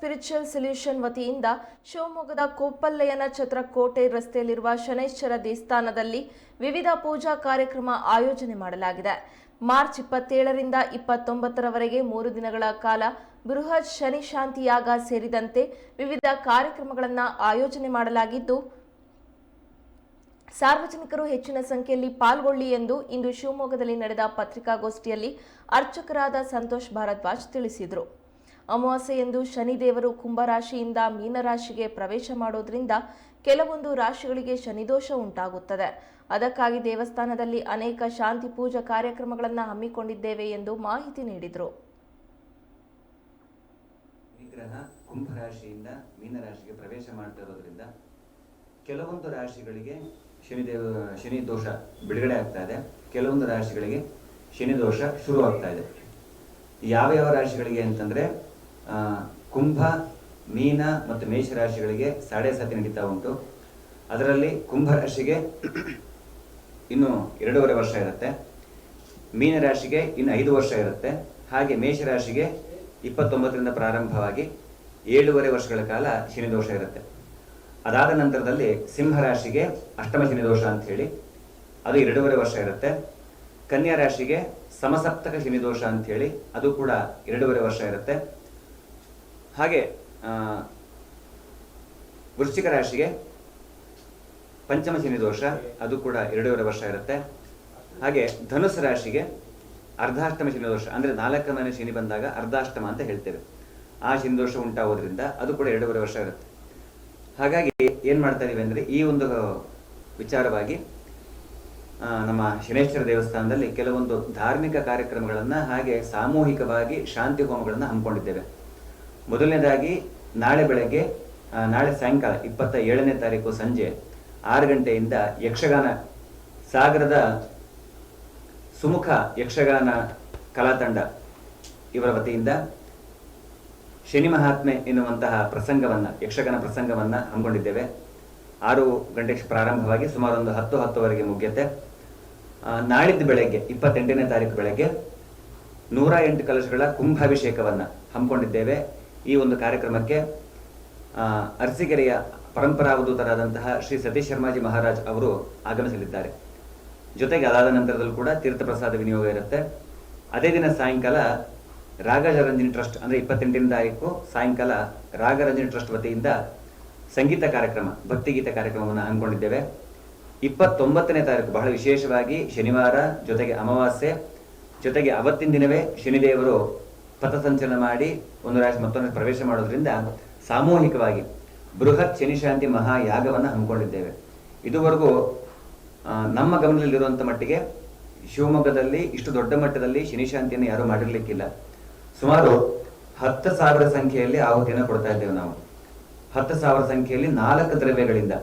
Spiritual solution ವತಿಯಿಂದ ಶಿವಮೊಗ್ಗದ ಕೋಪ್ಪಲ್ಲಯ್ಯನ ಛತ್ರಕೋಟೆ ರಸ್ತೆಯಲ್ಲಿರುವ ಶನೈಶ್ಚರ ದೇವಸ್ಥಾನದಲ್ಲಿ ವಿವಿಧ ಪೂಜಾ ಕಾರ್ಯಕ್ರಮ ಆಯೋಜನೆ ಮಾಡಲಾಗಿದೆ. ಮಾರ್ಚ್ 27ರಿಂದ 29ರವರೆಗೆ 3 ದಿನಗಳ ಕಾಲ ಬೃಹತ್ ಶನಿ ಶಾಂತಿ ಯಾಗ ಸೇರಿದಂತೆ ವಿವಿಧ ಕಾರ್ಯಕ್ರಮಗಳನ್ನು ಆಯೋಜನೆ ಮಾಡಲಾಗಿದ್ದು, ಸಾರ್ವಜನಿಕರು ಹೆಚ್ಚಿನ ಸಂಖ್ಯೆಯಲ್ಲಿ ಪಾಲ್ಗೊಳ್ಳಿ ಎಂದು ಇಂದು ಶಿವಮೊಗ್ಗದಲ್ಲಿ ನಡೆದ ಪತ್ರಿಕಾಗೋಷ್ಠಿಯಲ್ಲಿ ಅರ್ಚಕರಾದ ಸಂತೋಷ್ ಭಾರದ್ವಾಜ್ ತಿಳಿಸಿದರು. ಅಮಾವಾಸ್ಯೆಯಂದು ಶನಿದೇವರು ಕುಂಭರಾಶಿಯಿಂದ ಮೀನರಾಶಿಗೆ ಪ್ರವೇಶ ಮಾಡೋದ್ರಿಂದ ಕೆಲವೊಂದು ರಾಶಿಗಳಿಗೆ ಶನಿದೋಷ ಉಂಟಾಗುತ್ತದೆ. ಅದಕ್ಕಾಗಿ ದೇವಸ್ಥಾನದಲ್ಲಿ ಅನೇಕ ಶಾಂತಿ ಪೂಜಾ ಕಾರ್ಯಕ್ರಮಗಳನ್ನು ಹಮ್ಮಿಕೊಂಡಿದ್ದೇವೆ ಎಂದು ಮಾಹಿತಿ ನೀಡಿದರು. ವಿಗ್ರಹ ಕುಂಭರಾಶಿಯಿಂದ ಮೀನರಾಶಿಗೆ ಪ್ರವೇಶ ಮಾಡ್ತಿರೋದ್ರಿಂದ ಕೆಲವೊಂದು ರಾಶಿಗಳಿಗೆ ಶನಿ ದೋಷ ಬಿಡುಗಡೆ ಆಗ್ತಾ ಇದೆ, ಕೆಲವೊಂದು ರಾಶಿಗಳಿಗೆ ಶನಿ ದೋಷ ಶುರು ಆಗ್ತಾ ಇದೆ. ಯಾವ ರಾಶಿಗಳಿಗೆ ಅಂತಂದ್ರೆ ಕುಂಭ, ಮೀನ ಮತ್ತು ಮೇಷ ರಾಶಿಗಳಿಗೆ 7.5 ನಡೀತಾ ಉಂಟು. ಅದರಲ್ಲಿ ಕುಂಭ ರಾಶಿಗೆ ಇನ್ನು 2.5 ವರ್ಷ ಇರುತ್ತೆ, ಮೀನ ರಾಶಿಗೆ ಇನ್ನು 5 ವರ್ಷ ಇರುತ್ತೆ, ಹಾಗೆ ಮೇಷ ರಾಶಿಗೆ 29ರಿಂದ ಪ್ರಾರಂಭವಾಗಿ 7.5 ವರ್ಷಗಳ ಕಾಲ ಶನಿ ದೋಷ ಇರುತ್ತೆ. ಅದಾದ ನಂತರದಲ್ಲಿ ಸಿಂಹ ರಾಶಿಗೆ ಅಷ್ಟಮ ಶನಿ ದೋಷ ಅಂತ ಹೇಳಿ ಅದು 2.5 ವರ್ಷ ಇರುತ್ತೆ. ಕನ್ಯಾ ರಾಶಿಗೆ ಸಮಸಪ್ತಕ ಶನಿ ದೋಷ ಅಂತ ಹೇಳಿ ಅದು ಕೂಡ 2.5 ವರ್ಷ ಇರುತ್ತೆ. ಹಾಗೆ ವೃಶ್ಚಿಕ ರಾಶಿಗೆ ಪಂಚಮ ಶನಿ ದೋಷ ಅದು ಕೂಡ 2.5 ವರ್ಷ ಇರುತ್ತೆ. ಹಾಗೆ ಧನುಸ್ಸು ರಾಶಿಗೆ ಅರ್ಧಾಷ್ಟಮ ಶನಿ ದೋಷ, ಅಂದ್ರೆ 4ನೇ ಮನೆ ಶನಿ ಬಂದಾಗ ಅರ್ಧಾಷ್ಟಮ ಅಂತ ಹೇಳ್ತೇವೆ, ಆ ಶನಿ ದೋಷ ಉಂಟಾಗೋದ್ರಿಂದ ಅದು ಕೂಡ 2.5 ವರ್ಷ ಇರುತ್ತೆ. ಹಾಗಾಗಿ ಏನ್ ಮಾಡ್ತಾ ಇದೀವಿ ಅಂದ್ರೆ ಈ ಒಂದು ವಿಚಾರವಾಗಿ ನಮ್ಮ ಶನೇಶ್ವರ ದೇವಸ್ಥಾನದಲ್ಲಿ ಕೆಲವೊಂದು ಧಾರ್ಮಿಕ ಕಾರ್ಯಕ್ರಮಗಳನ್ನ ಹಾಗೆ ಸಾಮೂಹಿಕವಾಗಿ ಶಾಂತಿ ಹೋಮಗಳನ್ನ ಹಮ್ಮಿಕೊಂಡಿದ್ದೇವೆ. ಮೊದಲನೇದಾಗಿ ನಾಳೆ ಸಾಯಂಕಾಲ 27ನೇ ತಾರೀಕು ಸಂಜೆ 6 ಗಂಟೆಯಿಂದ ಯಕ್ಷಗಾನ ಸಾಗರದ ಸುಮುಖ ಯಕ್ಷಗಾನ ಕಲಾತಂಡ ಇವರ ವತಿಯಿಂದ ಶನಿ ಮಹಾತ್ಮೆ ಎನ್ನುವಂತಹ ಯಕ್ಷಗಾನ ಪ್ರಸಂಗವನ್ನ ಹಮ್ಮಿಕೊಂಡಿದ್ದೇವೆ. 6 ಗಂಟೆಗೆ ಪ್ರಾರಂಭವಾಗಿ ಸುಮಾರು ಒಂದು 10:10ವರೆಗೆ ಮುಗಿಯುತ್ತೆ. ನಾಳಿದ್ದು ಬೆಳಗ್ಗೆ 28ನೇ ತಾರೀಕು ಬೆಳಗ್ಗೆ 108 ಕಲಶಗಳ ಕುಂಭಾಭಿಷೇಕವನ್ನ ಹಮ್ಮಿಕೊಂಡಿದ್ದೇವೆ. ಈ ಒಂದು ಕಾರ್ಯಕ್ರಮಕ್ಕೆ ಅರಸೀಕೆರೆಯ ಪರಂಪರಾವಧೂತರಾದಂತಹ ಶ್ರೀ ಸತೀಶ್ ಶರ್ಮಾಜಿ ಮಹಾರಾಜ್ ಅವರು ಆಗಮಿಸಲಿದ್ದಾರೆ. ಜೊತೆಗೆ ಅದಾದ ನಂತರದಲ್ಲೂ ಕೂಡ ತೀರ್ಥ ಪ್ರಸಾದ ವಿನಿಯೋಗ ಇರುತ್ತೆ. ಅದೇ ದಿನ ಸಾಯಂಕಾಲ ರಾಗರಂಜನಿ ಟ್ರಸ್ಟ್ ಅಂದ್ರೆ 28ನೇ ತಾರೀಕು ಸಾಯಂಕಾಲ ರಾಗರಂಜನಿ ಟ್ರಸ್ಟ್ ವತಿಯಿಂದ ಸಂಗೀತ ಕಾರ್ಯಕ್ರಮ, ಭಕ್ತಿಗೀತೆ ಕಾರ್ಯಕ್ರಮವನ್ನು ಹಮ್ಮಿಕೊಂಡಿದ್ದೇವೆ. 29ನೇ ತಾರೀಕು ಬಹಳ ವಿಶೇಷವಾಗಿ ಶನಿವಾರ, ಜೊತೆಗೆ ಅಮಾವಾಸ್ಯೆ, ಜೊತೆಗೆ ಅವತ್ತಿನ ದಿನವೇ ಶನಿದೇವರು ಪಥಸಂಚಲನ ಮಾಡಿ ಒಂದು ರಾಶಿ ಮತ್ತೊಂದು ಪ್ರವೇಶ ಮಾಡೋದ್ರಿಂದ ಸಾಮೂಹಿಕವಾಗಿ ಬೃಹತ್ ಶನಿಶಾಂತಿ ಮಹಾಯಾಗವನ್ನು ಹಮ್ಮಿಕೊಂಡಿದ್ದೇವೆ. ಇದುವರೆಗೂ ನಮ್ಮ ಗಮನದಲ್ಲಿರುವಂಥ ಮಟ್ಟಿಗೆ ಶಿವಮೊಗ್ಗದಲ್ಲಿ ಇಷ್ಟು ದೊಡ್ಡ ಮಟ್ಟದಲ್ಲಿ ಶನಿಶಾಂತಿಯನ್ನು ಯಾರೂ ಮಾಡಿರ್ಲಿಕ್ಕಿಲ್ಲ. ಸುಮಾರು 10,000 ಸಂಖ್ಯೆಯಲ್ಲಿ ಆಹುತಿಯನ್ನು ಕೊಡ್ತಾ ಇದ್ದೇವೆ ನಾವು. 10,000 ಸಂಖ್ಯೆಯಲ್ಲಿ 4 ದ್ರವ್ಯಗಳಿಂದ.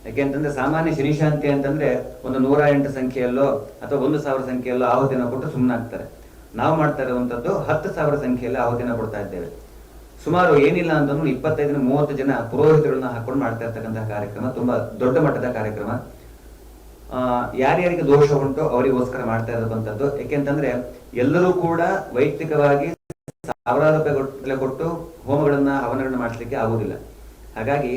ಯಾಕೆಂತಂದ್ರೆ ಸಾಮಾನ್ಯ ಶನಿಶಾಂತಿ ಅಂತಂದ್ರೆ ಒಂದು 108 ಸಂಖ್ಯೆಯಲ್ಲೋ ಅಥವಾ 1,000 ಸಂಖ್ಯೆಯಲ್ಲೋ ಆಹುತಿಯನ್ನು ಕೊಟ್ಟು ಸುಮ್ಮನಾಗ್ತಾರೆ. ನಾವು ಮಾಡ್ತಾ ಇರುವಂತದ್ದು 10,000 ಸಂಖ್ಯೆಯಲ್ಲಿ ಆಹುತಿಯನ್ನು ಕೊಡ್ತಾ ಇದ್ದೇವೆ. ಸುಮಾರು ಏನಿಲ್ಲ ಅಂತಂದ್ರೆ 25-30 ಜನ ಪುರೋಹಿತರನ್ನ ಹಾಕೊಂಡು ಮಾಡ್ತಾ ಇರ್ತಕ್ಕಂತಹ ಕಾರ್ಯಕ್ರಮ, ತುಂಬಾ ದೊಡ್ಡ ಮಟ್ಟದ ಕಾರ್ಯಕ್ರಮ. ಯಾರ್ಯಾರಿಗೆ ದೋಷ ಉಂಟು ಅವರಿಗೋಸ್ಕರ ಮಾಡ್ತಾ ಇರತಕ್ಕಂಥದ್ದು. ಯಾಕೆಂತಂದ್ರೆ ಎಲ್ಲರೂ ಕೂಡ ವೈಯಕ್ತಿಕವಾಗಿ 1000 ರೂಪಾಯಿ ಕೊಟ್ಟು ಹೋಮಗಳನ್ನ ಹವನಗಳನ್ನ ಮಾಡಿಸ್ಲಿಕ್ಕೆ ಆಗುವುದಿಲ್ಲ. ಹಾಗಾಗಿ